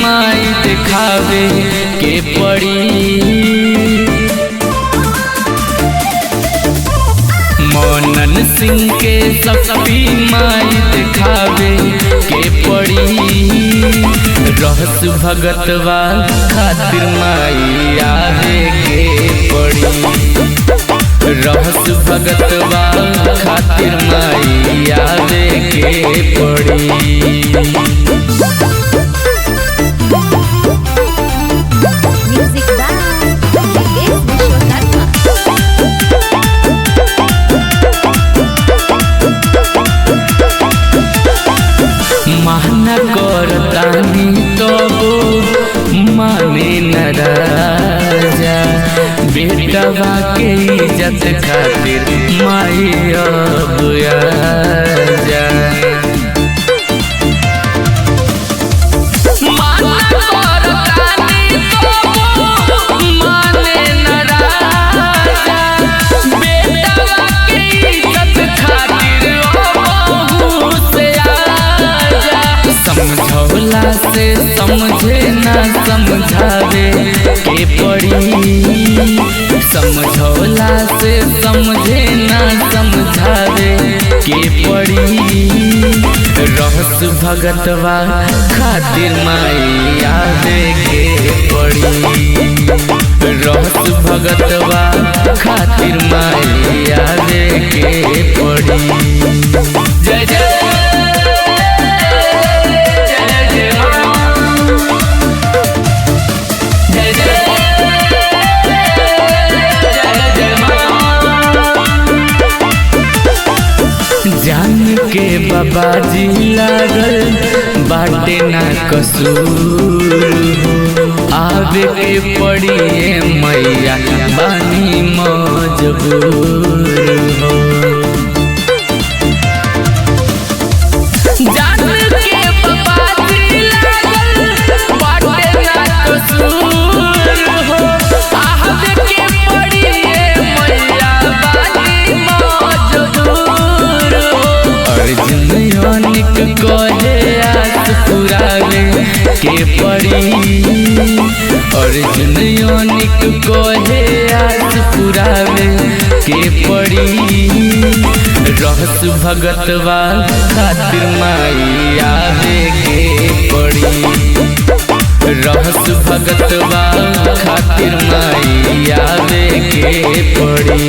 माई दिखावे के पड़ी। मोनन सिंह के शक्ति माई दिखावे के पड़ी। रहस भगतवा खातिर माई आवे के पड़ी। रहस भगतवा खातिर माई आवे के पड़ी। माना करतानी तबो माने न राजा। बेटवा के इज्जत खातिर माई अब आजा। माना करतानी तबो माने न राजा। बेटवा के इज्जत खातिर अब से आजा। समझौला से समझे ना समझावे के पड़ी। समझौला से समझे ना समझावे के पड़ी। रहस भगतवा खातिर माई आवे के पड़ी। रहस भगतवा खातिर माई आवे के पड़ी। जय जय जान के बाबाजी लागल बाटे ना कसूर हो। आवे के पड़ी मैया बानी मजबूर हो। जान के बाबाजी लागल बाटे ना कसूर हो। आवे के पड़ी मैया बानी मजबूर। अर्जुन योनिक कहे आस पुरावे के पड़ी। अर्जुन योनिक कहे आस पुरावे के पड़ी। रहस भगतवा खातिर माई आवे के पड़ी। रहस भगतवा खातिर माई आवे के पड़ी।